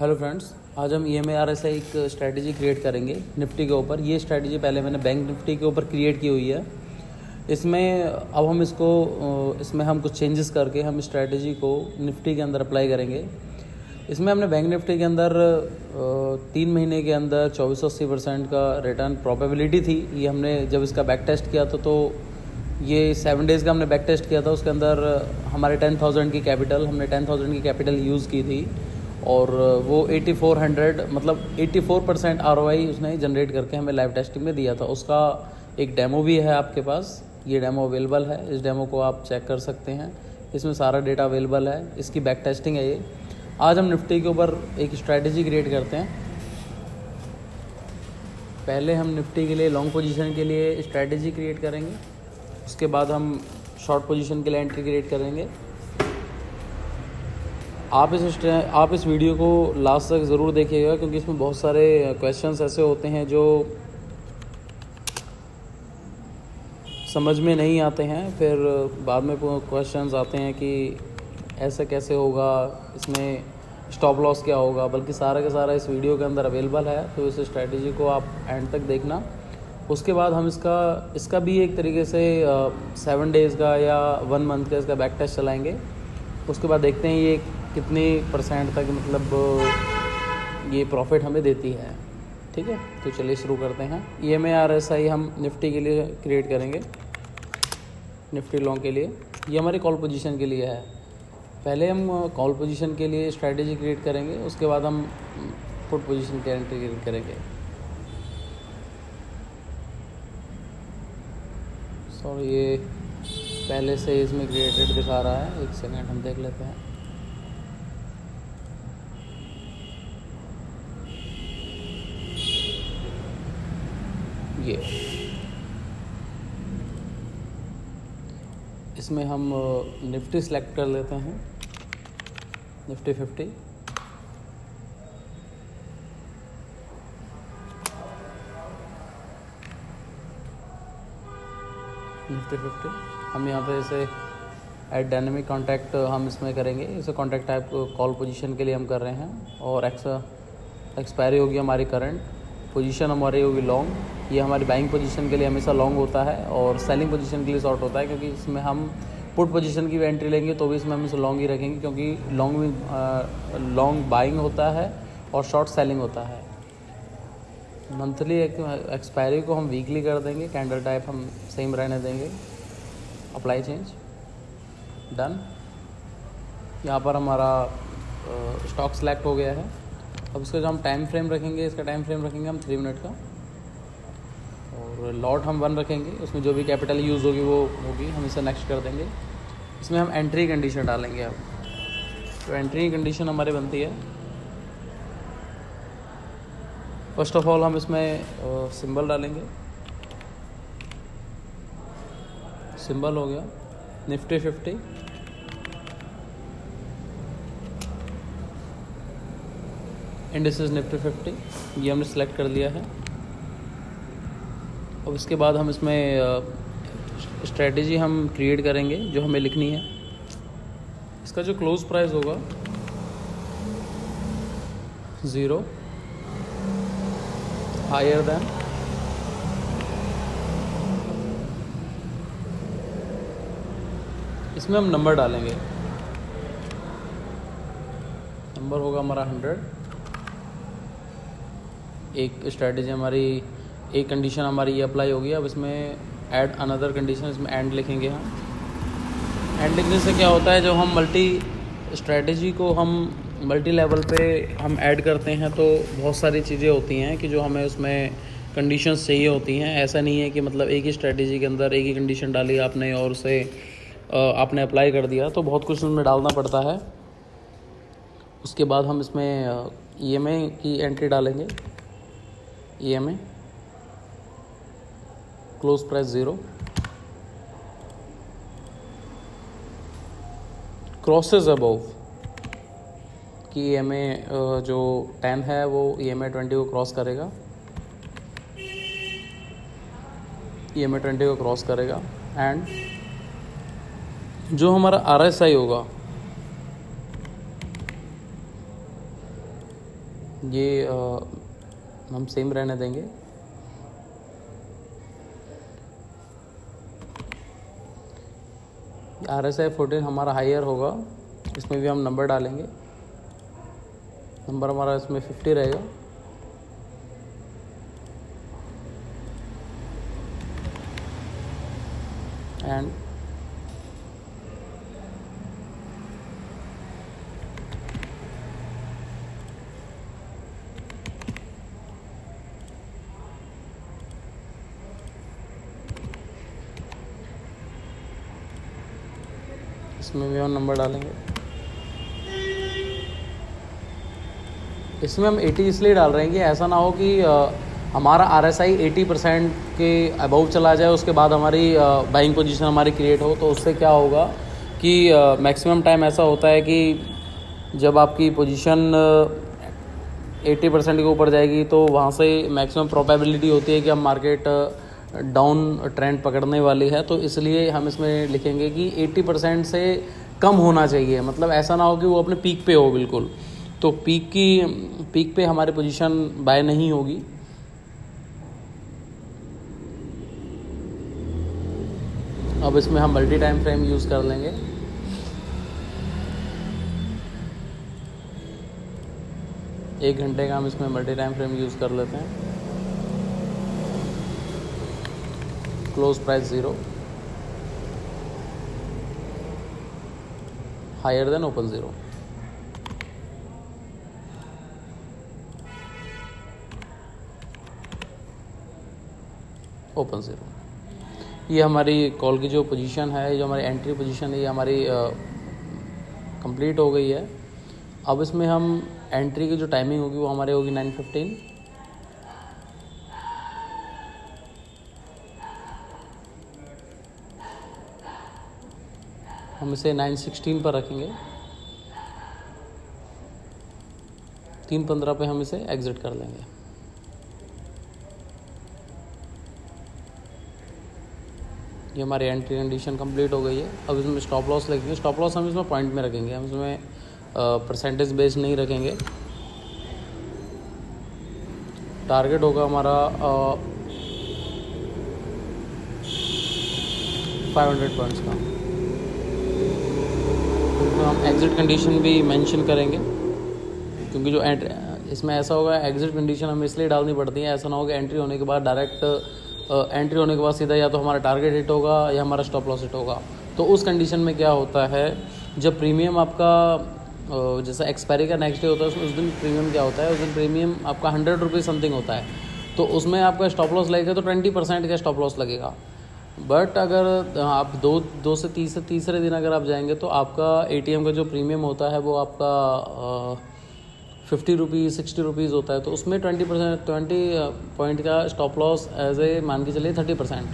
Hello friends, आज हम EMA-RSI एक स्ट्रैटेजी क्रिएट करेंगे निफ्टी के ऊपर। ये स्ट्रैटेजी पहले मैंने बैंक निफ्टी के ऊपर क्रिएट की हुई है। इसमें अब हम इसमें हम कुछ चेंजेस करके हम स्ट्रैटेजी को निफ्टी के अंदर अप्लाई करेंगे। इसमें हमने बैंक निफ्टी के अंदर 3 महीने के अंदर 2480% का रिटर्न प्रोबेबिलिटी थी। ये हमने जब इसका बैक टेस्ट किया था तो ये 7 डेज़ का हमने बैक टेस्ट किया था। उसके अंदर हमारे 10,000 की कैपिटल यूज़ की थी और वो 8400 मतलब 84% ROI उसने जनरेट करके हमें लाइव टेस्टिंग में दिया था। उसका एक डेमो भी है आपके पास, ये डेमो अवेलेबल है। इस डेमो को आप चेक कर सकते हैं, इसमें सारा डेटा अवेलेबल है। इसकी बैक टेस्टिंग है ये। आज हम निफ्टी के ऊपर एक स्ट्रैटेजी क्रिएट करते हैं। पहले हम निफ्टी के लिए लॉन्ग पोजीशन के लिए स्ट्रैटेजी क्रिएट करेंगे, उसके बाद हम शॉर्ट पोजीशन के लिए एंट्री क्रिएट करेंगे। आप इस वीडियो को लास्ट तक ज़रूर देखिएगा, क्योंकि इसमें बहुत सारे क्वेश्चंस ऐसे होते हैं जो समझ में नहीं आते हैं। फिर बाद में क्वेश्चंस आते हैं कि ऐसा कैसे होगा, इसमें स्टॉप लॉस क्या होगा। बल्कि सारा का सारा इस वीडियो के अंदर अवेलेबल है, तो इस स्ट्रैटेजी को आप एंड तक देखना। उसके बाद हम इसका भी एक तरीके से 7 डेज़ का या 1 मंथ का इसका बैक टेस्ट चलाएँगे। उसके बाद देखते हैं ये कितनी % तक मतलब ये प्रॉफिट हमें देती है। ठीक है, तो चलिए शुरू करते हैं। EMA-RSI हम निफ्टी के लिए क्रिएट करेंगे, निफ्टी लॉन्ग के लिए। ये हमारी कॉल पोजीशन के लिए है। पहले हम कॉल पोजीशन के लिए स्ट्रैटेजी क्रिएट करेंगे, उसके बाद हम पुट पोजीशन के एंट्री क्रिएट करेंगे। सॉरी, ये पहले से इसमें क्रिएटेड दिखा रहा है। 1 सेकेंड हम देख लेते हैं। ये इसमें हम निफ्टी सेलेक्ट कर लेते हैं, निफ्टी 50। निफ्टी 50 हम यहाँ पे इसे ऐड डायनेमिक कॉन्टैक्ट हम इसमें करेंगे। इसे कॉन्टैक्ट टाइप कॉल पोजीशन के लिए हम कर रहे हैं। और एक्सपायरी होगी हमारी करंट पोजीशन, हमारी होगी लॉन्ग। ये हमारी बाइंग पोजीशन के लिए हमेशा लॉन्ग होता है और सेलिंग पोजीशन के लिए शॉर्ट होता है, क्योंकि इसमें हम पुट पोजीशन की भी एंट्री लेंगे तो भी इसमें हम इसे लॉन्ग ही रखेंगे, क्योंकि लॉन्ग बाइंग होता है और शॉर्ट सेलिंग होता है। मंथली एक्सपायरी को हम वीकली कर देंगे, कैंडल टाइप हम सेम रहने देंगे। Apply change, done. यहाँ पर हमारा स्टॉक सेलेक्ट हो गया है। अब इसका जो हम टाइम फ्रेम रखेंगे, इसका टाइम फ्रेम रखेंगे हम 3 मिनट का। और लॉट हम 1 रखेंगे, उसमें जो भी कैपिटल यूज़ होगी वो होगी, हम इसे नेक्स्ट कर देंगे। इसमें हम एंट्री कंडीशन डालेंगे। अब तो एंट्री कंडीशन हमारी बनती है, फर्स्ट ऑफ ऑल हम इसमें सिंबल डालेंगे। सिंबल हो गया निफ्टी 50। इंडिसेस निफ्टी 50, ये हमने सेलेक्ट कर लिया है। अब इसके बाद हम इसमें स्ट्रैटेजी हम क्रिएट करेंगे जो हमें लिखनी है। इसका जो क्लोज प्राइस होगा 0 हायर देन इसमें हम नंबर डालेंगे। नंबर होगा हमारा 100। एक स्ट्रैटेजी हमारी, एक कंडीशन हमारी ये अप्लाई होगी। अब इसमें ऐड अनदर कंडीशन, इसमें एंड लिखेंगे हम। एंड लिखने से क्या होता है, जब हम स्ट्रैटेजी को हम मल्टी लेवल पे हम ऐड करते हैं तो बहुत सारी चीज़ें होती हैं कि जो हमें उसमें कंडीशंस चाहिए होती हैं। ऐसा नहीं है कि मतलब एक ही स्ट्रैटेजी के अंदर एक ही कंडीशन डाली आपने और उसे आपने अप्लाई कर दिया, तो बहुत कुछ उसमें डालना पड़ता है। उसके बाद हम इसमें EMA की एंट्री डालेंगे। EMA close price 0, crosses above कि EMA जो 10 है वो EMA 20 को क्रॉस करेगा। EMA 20 को क्रॉस करेगा। एंड जो हमारा RSI होगा ये हम सेम रहने देंगे। RSI 14 हमारा हायर होगा, इसमें भी हम नंबर डालेंगे। नंबर हमारा इसमें 50 रहेगा। एंड इसमें भी हम नंबर डालेंगे। इसमें हम 80 इसलिए डाल रहे हैं कि ऐसा ना हो कि हमारा RSI 80% के अबव चला जाए, उसके बाद हमारी बाइंग पोजीशन हमारी क्रिएट हो। तो उससे क्या होगा कि मैक्सिमम टाइम ऐसा होता है कि जब आपकी पोजीशन 80% के ऊपर जाएगी तो वहाँ से मैक्सिमम प्रोबेबिलिटी होती है कि हम मार्केट डाउन ट्रेंड पकड़ने वाली है। तो इसलिए हम इसमें लिखेंगे कि 80% से कम होना चाहिए, मतलब ऐसा ना हो कि वो अपने पीक पे हो बिल्कुल। तो पीक पे हमारी पोजीशन बाय नहीं होगी। अब इसमें हम मल्टी टाइम फ्रेम यूज़ कर लेंगे। एक घंटे का हम इसमें मल्टी टाइम फ्रेम यूज़ कर लेते हैं। Close price 0 higher than open 0। Open 0। ये हमारी कॉल की जो पोजीशन है, जो हमारी एंट्री पोजीशन है, ये हमारी कंप्लीट हो गई है। अब इसमें हम एंट्री की जो टाइमिंग होगी वो हमारी होगी 9:15। हम इसे 9:16 पर रखेंगे। 3:15 पे हम इसे एग्जिट कर लेंगे। ये हमारी एंट्री कंडीशन कंप्लीट हो गई है। अब इसमें स्टॉप लॉस लगेंगे। स्टॉप लॉस हम इसमें पॉइंट में रखेंगे, हम इसमें परसेंटेज बेस्ड नहीं रखेंगे। टारगेट होगा हमारा 500 पॉइंट्स का। तो हम एग्जिट कंडीशन भी मेंशन करेंगे, क्योंकि जो इसमें ऐसा होगा, एग्जिट कंडीशन हमें इसलिए डालनी पड़ती है, ऐसा ना हो कि एंट्री होने के बाद डायरेक्ट एंट्री होने के बाद सीधा या तो हमारा टारगेट हिट होगा या हमारा स्टॉप लॉस हिट होगा। तो उस कंडीशन में क्या होता है, जब प्रीमियम आपका जैसा एक्सपायरी का नेक्स्ट डे होता है, उस दिन प्रीमियम क्या होता है, उस दिन प्रीमियम आपका 100 रुपीज़ समथिंग होता है। तो उसमें आपका स्टॉप लॉस लगेगा तो 20% का स्टॉप लॉस लगेगा। बट अगर आप दो से तीसरे दिन अगर आप जाएंगे तो आपका ATM का जो प्रीमियम होता है वो आपका 50 रुपीज़ 60 रुपीज़ होता है। तो उसमें 20 पॉइंट का स्टॉप लॉस एज ए मान के चलिए 30%।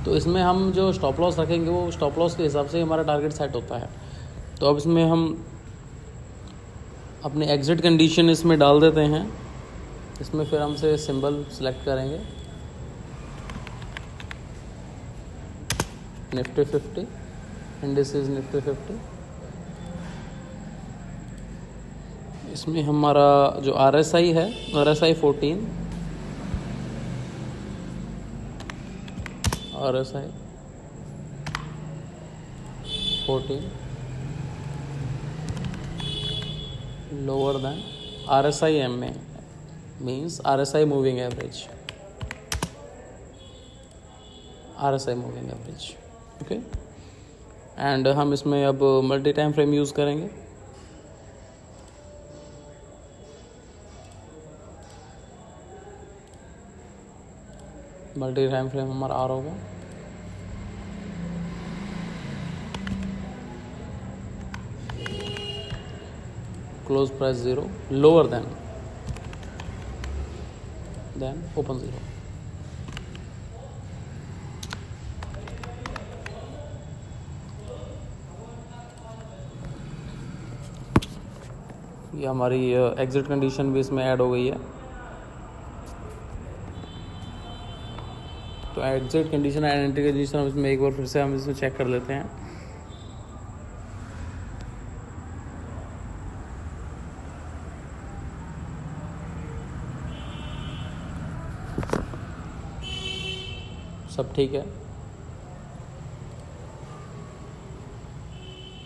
तो इसमें हम जो स्टॉप लॉस रखेंगे वो स्टॉप लॉस के हिसाब से हमारा टारगेट सेट होता है। तो अब इसमें हम अपनी एग्जिट कंडीशन इसमें डाल देते हैं। इसमें फिर हमसे सिंबल सेलेक्ट करेंगे निफ्टी 50, इंडिसेस निफ्टी 50। इसमें हमारा जो RSI है, RSI 14, RSI 14 lower than RSI MA means RSI moving average, RSI moving average, okay. And हम इसमें अब मल्टी टाइम फ्रेम यूज़ करेंगे। मल्टी टाइम फ्रेम हमारा R होगा। Close price 0 lower than open 0। ये हमारी एग्जिट कंडीशन भी इसमें ऐड हो गई है। तो exit condition and entry condition हम इसमें एक बार फिर से हम इसमें चेक कर लेते हैं। सब ठीक है।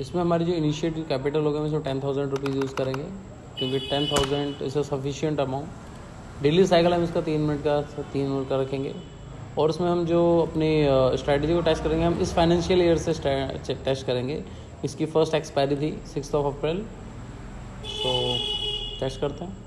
इसमें हमारी जो इनिशिएटिव कैपिटल होगा इसमें 10,000 रुपीज़ यूज़ करेंगे, क्योंकि 10,000 is a sufficient amount. Daily cycle हम इसका 3 मिनट का रखेंगे। और इसमें हम जो अपनी स्ट्रैटेजी को टेस्ट करेंगे, हम इस फाइनेंशियल ईयर से टेस्ट करेंगे। इसकी फर्स्ट एक्सपायरी थी 6 अप्रैल, तो टेस्ट करते हैं।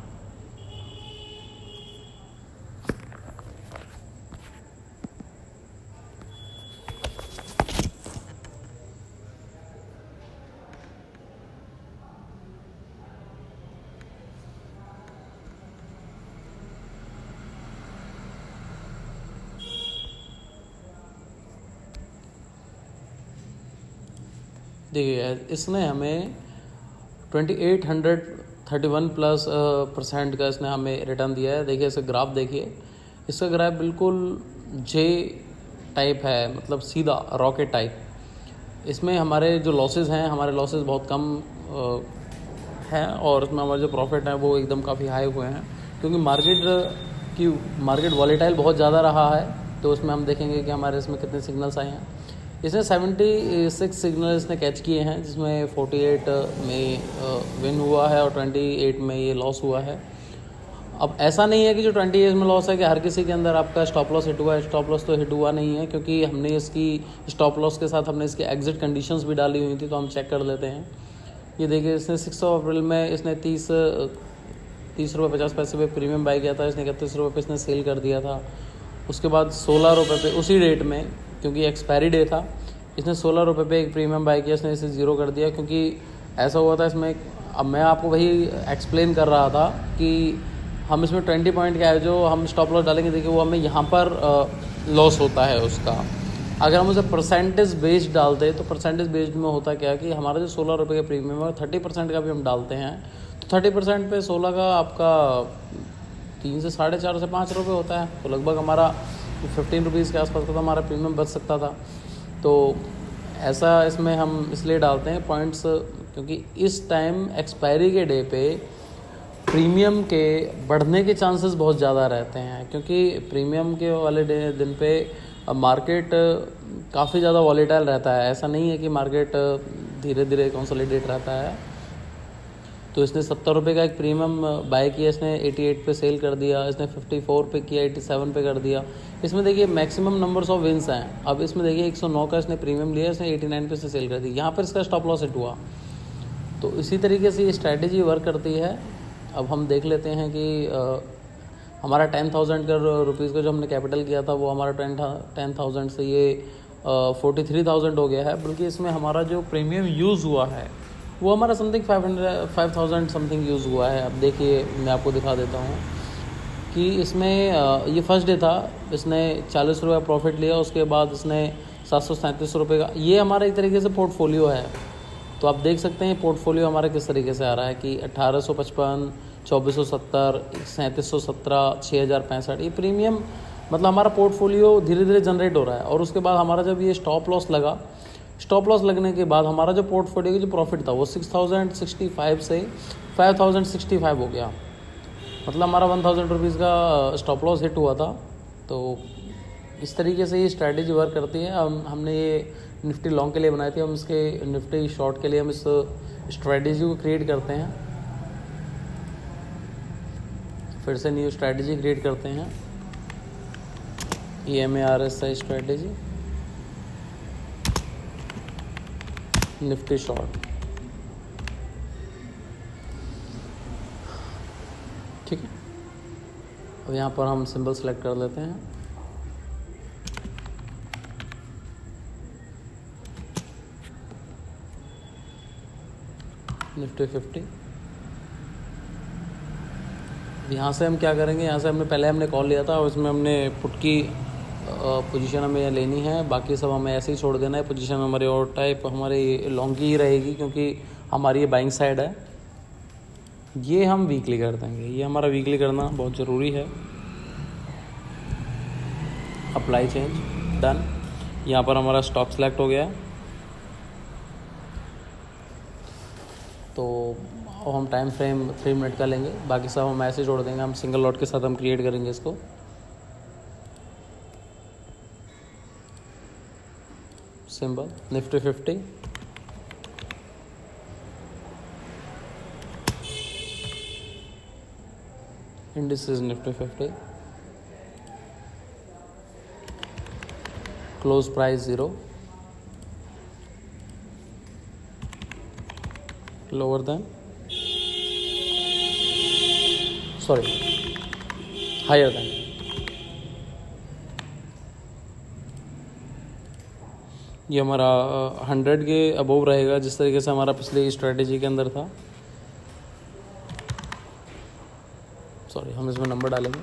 देखिए इसने हमें 2831 प्लस % का इसने हमें रिटर्न दिया है। देखिए इसका ग्राफ देखिए, इसका ग्राफ बिल्कुल जे टाइप है, मतलब सीधा रॉकेट टाइप। इसमें हमारे जो लॉसेस हैं, हमारे लॉसेस बहुत कम हैं, और इसमें हमारे जो प्रॉफिट हैं वो एकदम काफ़ी हाई हुए हैं, क्योंकि मार्केट वॉलेटाइल बहुत ज़्यादा रहा है। तो उसमें हम देखेंगे कि हमारे इसमें कितने सिग्नल्स आए हैं। इसने 76 सिग्नल इसने कैच किए हैं, जिसमें 48 में विन हुआ है और 28 में ये लॉस हुआ है। अब ऐसा नहीं है कि जो 28 में लॉस है कि हर किसी के अंदर आपका स्टॉप लॉस हिट हुआ है। स्टॉप लॉस तो हिट हुआ नहीं है, क्योंकि हमने इसकी स्टॉप लॉस के साथ हमने इसकी एग्जिट कंडीशंस भी डाली हुई थी। तो हम चेक कर लेते हैं। ये देखिए इसने 6 अप्रैल में इसने 30 रुपये 50 पैसे पे प्रीमियम बाई किया था। इसने 31 रुपये पे इसने सेल कर दिया था। उसके बाद 16 रुपये पे उसी डेट में, क्योंकि एक्सपायरी डे था, इसने 16 रुपये पे एक प्रीमियम बाई किया। इसने इसे ज़ीरो कर दिया, क्योंकि ऐसा हुआ था इसमें। अब मैं आपको वही एक्सप्लेन कर रहा था कि हम इसमें 20 पॉइंट क्या है जो हम स्टॉप लॉस डालेंगे, देखिए वो हमें यहाँ पर लॉस होता है उसका। अगर हम उसे परसेंटेज बेस्ड डालते हैं तो परसेंटेज बेस्ड में होता क्या है कि हमारा जो 16 रुपये का प्रीमियम है 30% का भी हम डालते हैं, तो 30% पे 16 का आपका 3 से 4.5 से 5 रुपये होता है। तो लगभग हमारा 15 रुपीज़ के आसपास का तो हमारा प्रीमियम बच सकता था। तो ऐसा इसमें हम इसलिए डालते हैं पॉइंट्स, क्योंकि इस टाइम एक्सपायरी के डे पे प्रीमियम के बढ़ने के चांसेस बहुत ज़्यादा रहते हैं, क्योंकि प्रीमियम के वाले दिन पे मार्केट काफ़ी ज़्यादा वॉलेटाइल रहता है। ऐसा नहीं है कि मार्केट धीरे धीरे कंसोलिडेट रहता है। तो इसने 70 रुपये का एक प्रीमियम बाय किया, इसने 88 पे सेल कर दिया, इसने 54 पे किया, 87 पे कर दिया। इसमें देखिए मैक्सिमम नंबर्स ऑफ विंस हैं। अब इसमें देखिए 109 का इसने प्रीमियम लिया, इसने 89 पे से सेल कर दी, यहाँ पर इसका स्टॉप लॉस हिट हुआ। तो इसी तरीके से ये स्ट्रैटेजी वर्क करती है। अब हम देख लेते हैं कि हमारा 10,000 का रुपीज़ का जो हमने कैपिटल किया था वो हमारा 10,000 से ये 43,000 हो गया है। बल्कि इसमें हमारा जो प्रीमियम यूज़ हुआ है वो हमारा समथिंग 5,000 समथिंग यूज़ हुआ है। अब देखिए मैं आपको दिखा देता हूँ कि इसमें ये फर्स्ट डे था, इसने 40 रुपये प्रॉफिट लिया। उसके बाद इसने 737 रुपये का, ये हमारा एक तरीके से पोर्टफोलियो है। तो आप देख सकते हैं पोर्टफोलियो हमारा किस तरीके से आ रहा है कि 1855, 2470, 3717, 6065, ये प्रीमियम मतलब हमारा पोर्टफोलियो धीरे धीरे जनरेट हो रहा है। और उसके बाद हमारा जब ये स्टॉप लॉस लगा, स्टॉप लॉस लगने के बाद हमारा जो पोर्टफोलियो का जो प्रॉफिट था वो 6,065 से 5,065 हो गया। मतलब हमारा 1,000 रुपीज़ का स्टॉप लॉस हिट हुआ था। तो इस तरीके से ये स्ट्रैटेजी वर्क करती है। हमने ये निफ्टी लॉन्ग के लिए बनाई थी, हम इसके निफ्टी शॉर्ट के लिए हम इस स्ट्रैटेजी को क्रिएट करते हैं। फिर से न्यू स्ट्रैटेजी क्रिएट करते हैं, EMARSI स्ट्रैटेजी निफ्टी शॉर्ट। ठीक है, अब यहाँ पर हम सिंबल सेलेक्ट कर लेते हैं। निफ्टी 50। यहाँ से हम क्या करेंगे, यहाँ से हमने कॉल लिया था और इसमें हमने पुट की पोजीशन हमें लेनी है। बाकी सब हमें ऐसे ही छोड़ देना है। पोजीशन हमारी और टाइप हमारी लॉन्ग की ही रहेगी, क्योंकि हमारी ये बाइंग साइड है। ये हम वीकली कर देंगे, ये हमारा वीकली करना बहुत ज़रूरी है। Apply change, done. यहाँ पर हमारा स्टॉक सेलेक्ट हो गया। तो अब हम टाइम फ्रेम 3 मिनट का लेंगे, बाकी सब हम ऐसे जोड़ देंगे। हम सिंगल लॉट के साथ हम क्रिएट करेंगे इसको। symbol, Nifty 50. Indices Nifty 50. Close price 0. Lower than, sorry, higher than. ये हमारा 100 के अबोव रहेगा, जिस तरीके से हमारा पिछले स्ट्रेटेजी के अंदर था. सॉरी, हम इसमें नंबर डालेंगे.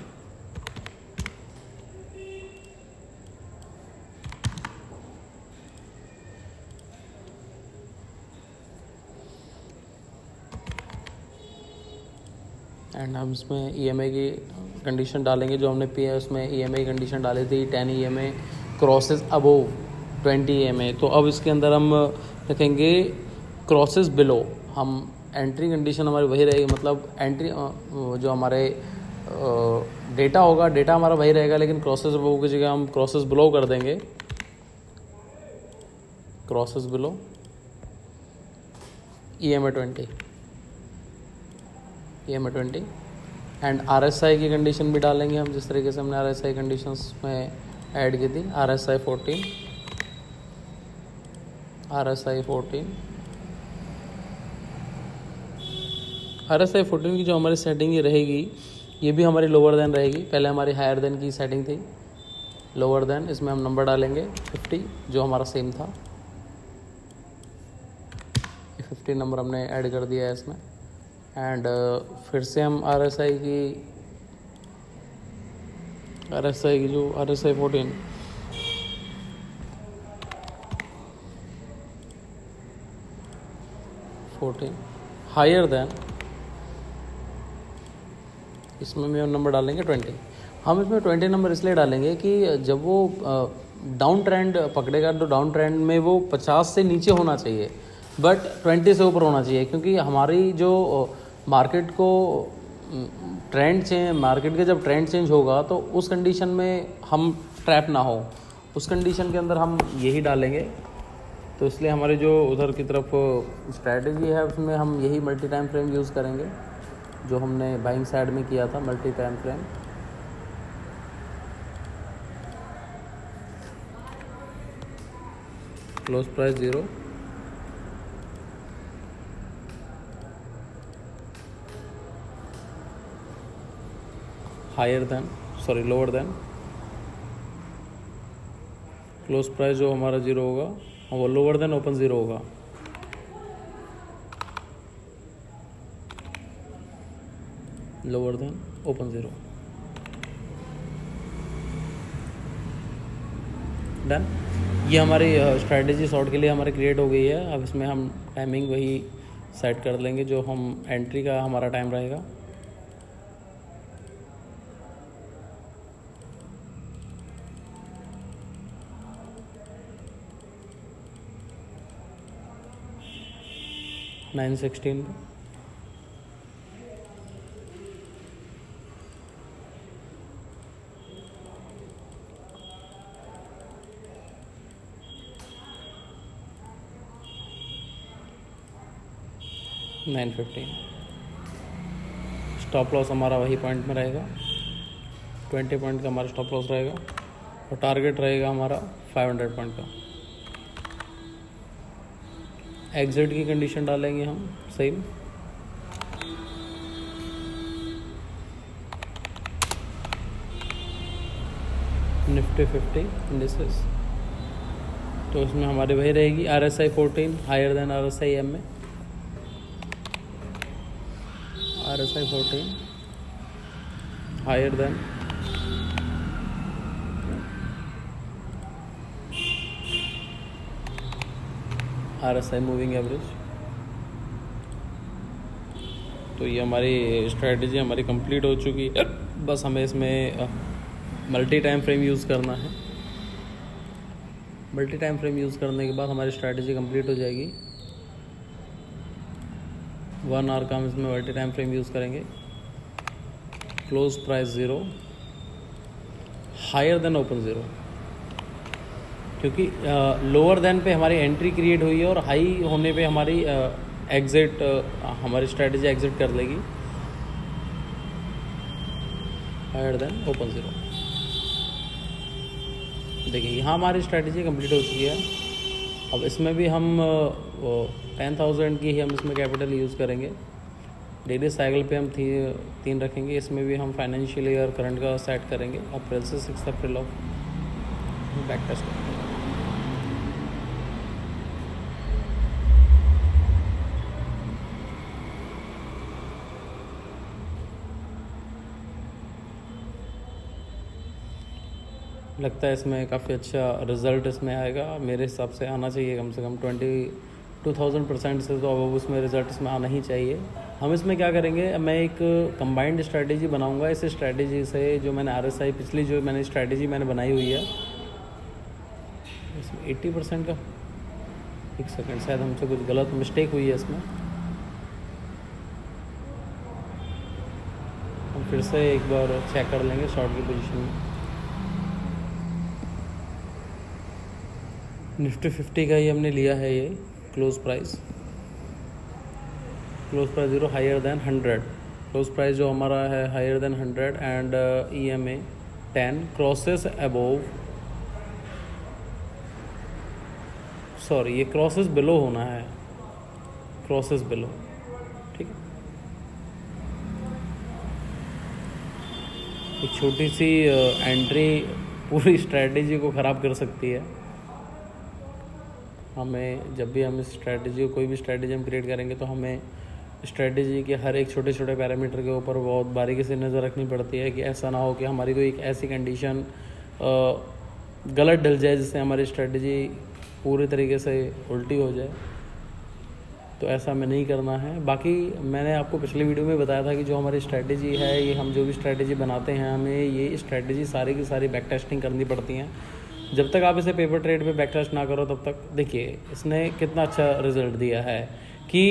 एंड हम इसमें EMI की कंडीशन डालेंगे. जो हमने पी है उसमें EMI कंडीशन डाली थी 10 EMI क्रॉसेस अबोव 20 EMI. तो अब इसके अंदर हम रखेंगे क्रॉसेस बिलो. हम एंट्री कंडीशन हमारी वही रहेगी, मतलब एंट्री जो हमारे डेटा होगा, डेटा हमारा वही रहेगा, लेकिन क्रॉसेस अबोव की जगह हम क्रॉसेस बिलो कर देंगे. Crosses below EMI 20 and RSI की कंडीशन भी डालेंगे हम, जिस तरीके से हमने RSI कंडीशंस में ऐड की थी. RSI 14 RSI 14 की जो हमारी सेटिंग ये रहेगी, ये भी हमारी लोअर देन रहेगी. पहले हमारी हायर देन की सेटिंग थी, लोअर देन. इसमें हम नंबर डालेंगे 50, जो हमारा सेम था. 50 नंबर हमने ऐड कर दिया है इसमें. एंड फिर से हम RSI की जो RSI 14 हायर देन, इसमें भी हम नंबर डालेंगे 20. हम इसमें 20 नंबर इसलिए डालेंगे कि जब वो डाउन ट्रेंड पकड़ेगा तो डाउन ट्रेंड में वो 50 से नीचे होना चाहिए, बट 20 से ऊपर होना चाहिए. क्योंकि हमारी जो मार्केट के जब ट्रेंड चेंज होगा तो उस कंडीशन में हम ट्रैप ना हो, उस कंडीशन के अंदर हम यही डालेंगे. तो इसलिए हमारी जो उधर की तरफ स्ट्रैटेजी है उसमें हम यही मल्टी टाइम फ्रेम यूज़ करेंगे, जो हमने बाइंग साइड में किया था. Multi time frame, close price 0, lower than. Close price जो हमारा 0 होगा वो लोअर देन ओपन 0 होगा. Lower than open 0. डन. ये हमारी स्ट्रैटेजी शॉर्ट के लिए हमारी क्रिएट हो गई है. अब इसमें हम टाइमिंग वही सेट कर लेंगे, जो हम एंट्री का हमारा टाइम रहेगा. नाइन 16 9:15. स्टॉप लॉस हमारा वही पॉइंट में रहेगा, 20 पॉइंट का हमारा स्टॉप लॉस रहेगा. और टारगेट रहेगा हमारा 500 पॉइंट का. एग्जिट की कंडीशन डालेंगे हम सेम. निफ्टी 50 इंडिसेस, तो इसमें हमारी वही रहेगी RSI 14 higher than RSI M में. RSI 14 higher than RSI moving average. तो ये हमारी स्ट्रेटजी हमारी कंप्लीट हो चुकी है. बस हमें इसमें मल्टी टाइम फ्रेम यूज़ करना है. मल्टी टाइम फ्रेम यूज़ करने के बाद हमारी स्ट्रेटजी कंप्लीट हो जाएगी. 1 आवर का हम इसमें मल्टी टाइम फ्रेम यूज़ करेंगे. Close price 0 higher than open 0. क्योंकि लोअर देन पे हमारी एंट्री क्रिएट हुई है और हाई होने पे हमारी एग्ज़िट हमारी स्ट्रेटजी एग्ज़िट कर लेगी हायर देन ओपन ज़ीरो। देखिए यहाँ हमारी स्ट्रेटजी कंप्लीट हो चुकी है। अब इसमें भी हम 10,000 की ही हम इसमें कैपिटल यूज़ करेंगे। डेली साइकिल पे हम 3 रखेंगे। इसमें भी हम फाइनेंशियल ईयर करंट का सेट करेंगे अप्रैल से 6 अप्रैल ऑफ बैक टेस्ट करेंगे। लगता है इसमें काफ़ी अच्छा रिज़ल्ट इसमें आएगा। मेरे हिसाब से आना चाहिए कम से कम 22,000% से तो अब उसमें रिज़ल्ट इसमें आना ही चाहिए। हम इसमें क्या करेंगे, मैं एक कंबाइंड स्ट्रैटेजी बनाऊंगा। इस स्ट्रैटेजी से जो मैंने RSI पिछली जो मैंने स्ट्रैटेजी मैंने बनाई हुई है इसमें 80% का, एक सेकेंड शायद हमसे कुछ गलत मिस्टेक हुई है इसमें। हम फिर से एक बार चेक कर लेंगे शॉर्ट की पोजीशन में। निफ्टी 50 का ही हमने लिया है ये close price zero higher than 100। Close price जो हमारा है higher than 100 and EMA 10 crosses above, sorry ये क्रॉसेस बिलो होना है, क्रॉसेस बिलो, ठीक है। एक छोटी सी एंट्री पूरी स्ट्रैटेजी को ख़राब कर सकती है। हमें जब भी हम इस स्ट्रैटेजी को कोई भी स्ट्रैटेजी हम क्रिएट करेंगे तो हमें स्ट्रैटेजी के हर एक छोटे छोटे पैरामीटर के ऊपर बहुत बारीकी से नज़र रखनी पड़ती है कि ऐसा ना हो कि हमारी कोई एक ऐसी कंडीशन गलत डल जाए जिससे हमारी स्ट्रैटेजी पूरी तरीके से उल्टी हो जाए। तो ऐसा हमें नहीं करना है। बाकी मैंने आपको पिछले वीडियो में बताया था कि जो हमारी स्ट्रैटेजी है, ये हम जो भी स्ट्रैटेजी बनाते हैं हमें ये स्ट्रैटेजी सारी की सारी बैक टेस्टिंग करनी पड़ती हैं। जब तक आप इसे पेपर ट्रेड पे बैक टेस्ट ना करो तब तक, देखिए इसने कितना अच्छा रिजल्ट दिया है कि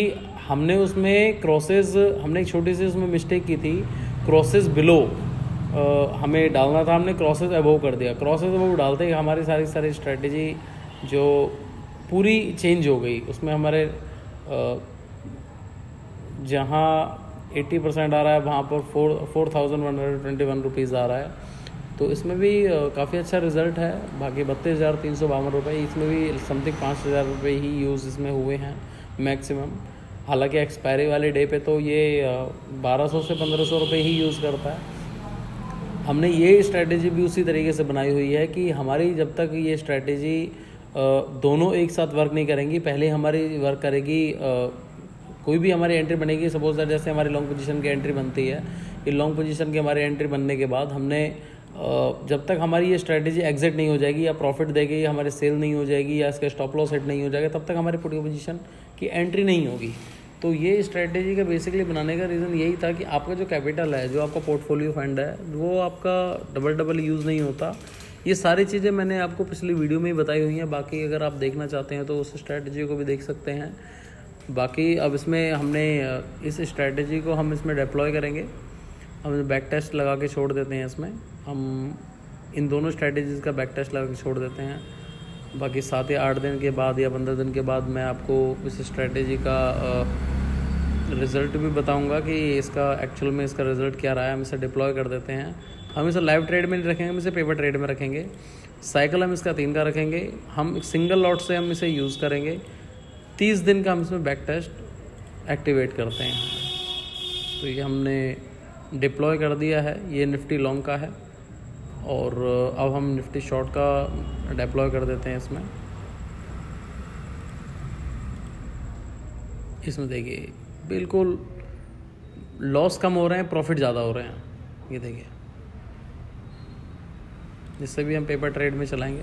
हमने उसमें क्रॉसेस, हमने एक छोटी सी उसमें मिस्टेक की थी, क्रॉसेस बिलो हमें डालना था, हमने क्रॉसेस अबोव कर दिया। क्रॉसेस अबोव डालते ही हमारी सारी स्ट्रैटेजी जो पूरी चेंज हो गई। उसमें हमारे जहाँ 80% आ रहा है वहाँ पर 4,121 रुपीज़ आ रहा है। तो इसमें भी काफ़ी अच्छा रिज़ल्ट है। बाकी 32,352 रुपये, इसमें भी समथिंग 5,000 रुपये ही यूज़ इसमें हुए हैं मैक्सिमम। हालांकि एक्सपायरी वाले डे पे तो ये 1,200 से 1,500 रुपये ही यूज़ करता है। हमने ये स्ट्रैटेजी भी उसी तरीके से बनाई हुई है कि हमारी जब तक ये स्ट्रैटेजी दोनों एक साथ वर्क नहीं करेंगी, पहले हमारी वर्क करेगी कोई भी हमारी एंट्री बनेगी। सपोज दैट जैसे हमारी लॉन्ग पोजीशन की एंट्री बनती है, ये लॉन्ग पोजीशन की हमारी एंट्री बनने के बाद हमने जब तक हमारी ये स्ट्रैटेजी एग्जिट नहीं हो जाएगी या प्रॉफिट देगी या हमारी सेल नहीं हो जाएगी या इसका स्टॉप लॉस हिट नहीं हो जाएगा, तब तक हमारी पुट पोजीशन की एंट्री नहीं होगी। तो ये स्ट्रैटेजी का बेसिकली बनाने का रीज़न यही था कि आपका जो कैपिटल है, जो आपका पोर्टफोलियो फंड है, वो आपका डबल यूज़ नहीं होता। ये सारी चीज़ें मैंने आपको पिछली वीडियो में ही बताई हुई हैं। बाकी अगर आप देखना चाहते हैं तो उस स्ट्रैटेजी को भी देख सकते हैं। बाकी अब इसमें हमने इस स्ट्रैटेजी को हम इसमें डिप्लॉय करेंगे। हम बैक टेस्ट लगा के छोड़ देते हैं। इसमें हम इन दोनों स्ट्रैटेजीज़ का बैक टेस्ट लगा के छोड़ देते हैं। बाकी 7 या 8 दिन के बाद या 15 दिन के बाद मैं आपको इस स्ट्रैटेजी का रिज़ल्ट भी बताऊंगा कि इसका एक्चुअल में इसका रिज़ल्ट क्या रहा है। हम इसे डिप्लॉय कर देते हैं। हम इसे लाइव ट्रेड में नहीं रखेंगे, हम इसे पेपर ट्रेड में रखेंगे। साइकिल हम इसका 3 का रखेंगे। हम सिंगल लॉट से हम इसे यूज़ करेंगे। 30 दिन का हम इसमें बैक टेस्ट एक्टिवेट करते हैं। तो ये हमने डिप्लॉय कर दिया है। ये निफ्टी लॉन्ग का है और अब हम निफ्टी शॉर्ट का डिप्लॉय कर देते हैं। इसमें देखिए बिल्कुल लॉस कम हो रहे हैं, प्रॉफिट ज़्यादा हो रहे हैं। ये देखिए, जिससे भी हम पेपर ट्रेड में चलाएंगे।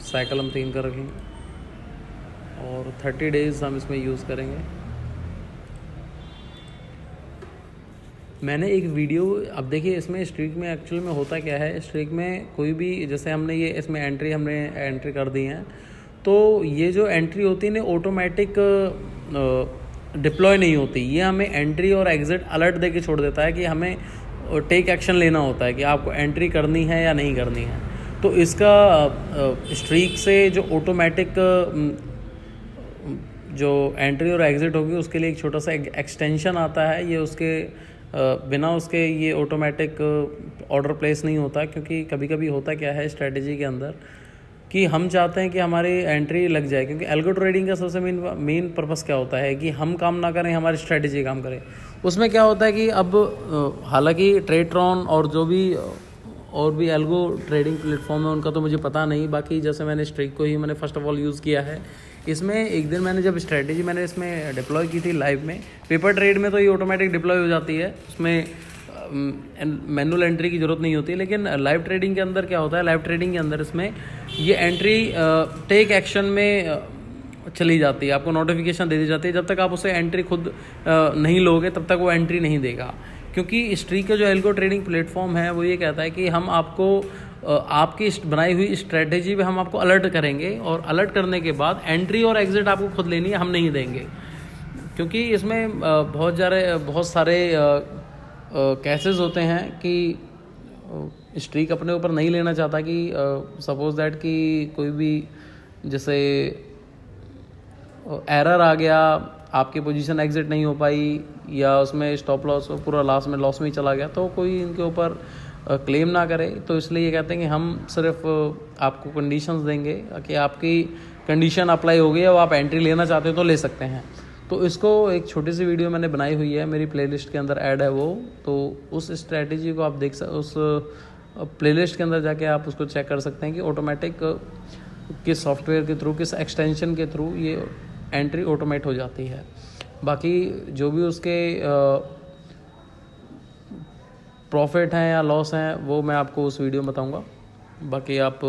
साइकिल हम 3 का रखेंगे और 30 डेज़ हम इसमें यूज़ करेंगे। मैंने एक वीडियो, अब देखिए इसमें स्ट्रीक में एक्चुअल में होता क्या है, स्ट्रीक में कोई भी, जैसे हमने ये इसमें हमने एंट्री कर दी है, तो ये जो एंट्री होती है ना ऑटोमेटिक डिप्लॉय नहीं होती। ये हमें एंट्री और एग्जिट अलर्ट दे के छोड़ देता है कि हमें टेक एक्शन लेना होता है कि आपको एंट्री करनी है या नहीं करनी है। तो इसका स्ट्रीक से जो ऑटोमेटिक जो एंट्री और एग्ज़िट होगी उसके लिए एक छोटा सा एक्सटेंशन आता है, ये उसके बिना उसके ये ऑटोमेटिक ऑर्डर प्लेस नहीं होता, क्योंकि कभी कभी होता क्या है स्ट्रेटजी के अंदर कि हम चाहते हैं कि हमारी एंट्री लग जाए, क्योंकि एल्गो ट्रेडिंग का सबसे मेन पर्पस क्या होता है कि हम काम ना करें, हमारी स्ट्रेटजी काम करे। उसमें क्या होता है कि अब हालांकि ट्रेडट्रॉन और जो भी और भी एल्गो ट्रेडिंग प्लेटफॉर्म है उनका तो मुझे पता नहीं, बाकी जैसे मैंने स्ट्रीक को ही मैंने फ़र्स्ट ऑफ ऑल यूज़ किया है। इसमें एक दिन मैंने जब स्ट्रेटजी मैंने इसमें डिप्लॉय की थी लाइव में, पेपर ट्रेड में तो ये ऑटोमेटिक डिप्लॉय हो जाती है, उसमें मैनुअल एंट्री की ज़रूरत नहीं होती। लेकिन लाइव ट्रेडिंग के अंदर क्या होता है, लाइव ट्रेडिंग के अंदर इसमें ये एंट्री टेक एक्शन में चली जाती है, आपको नोटिफिकेशन दे दी जाती है। जब तक आप उसे एंट्री खुद नहीं लोगे तब तक वो एंट्री नहीं देगा, क्योंकि स्ट्रीक का जो एल्गो ट्रेडिंग प्लेटफॉर्म है वो ये कहता है कि हम आपको आपकी बनाई हुई स्ट्रेटेजी पे हम आपको अलर्ट करेंगे, और अलर्ट करने के बाद एंट्री और एग्जिट आपको खुद लेनी है, हम नहीं देंगे। क्योंकि इसमें बहुत सारे केसेस होते हैं कि स्ट्रीक अपने ऊपर नहीं लेना चाहता कि सपोज दैट कि कोई भी जैसे एरर आ गया, आपकी पोजीशन एग्जिट नहीं हो पाई, या उसमें स्टॉप लॉस पूरा लास्ट में लॉस में ही चला गया, तो कोई इनके ऊपर क्लेम ना करे। तो इसलिए ये कहते हैं कि हम सिर्फ आपको कंडीशंस देंगे कि आपकी कंडीशन अप्लाई हो गई है, अब आप एंट्री लेना चाहते हो तो ले सकते हैं। तो इसको एक छोटी सी वीडियो मैंने बनाई हुई है, मेरी प्लेलिस्ट के अंदर ऐड है वो, तो उस स्ट्रेटजी को आप उस प्लेलिस्ट के अंदर जाके आप उसको चेक कर सकते हैं कि ऑटोमेटिक किस सॉफ्टवेयर के थ्रू, किस एक्सटेंशन के थ्रू ये एंट्री ऑटोमेट हो जाती है। बाकी जो भी उसके प्रॉफिट हैं या लॉस हैं वो मैं आपको उस वीडियो में बताऊंगा, बाकी आप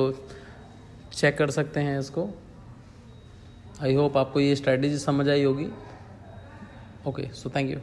चेक कर सकते हैं इसको। आई होप आपको ये स्ट्रेटजी समझ आई होगी। Okay, so thank you.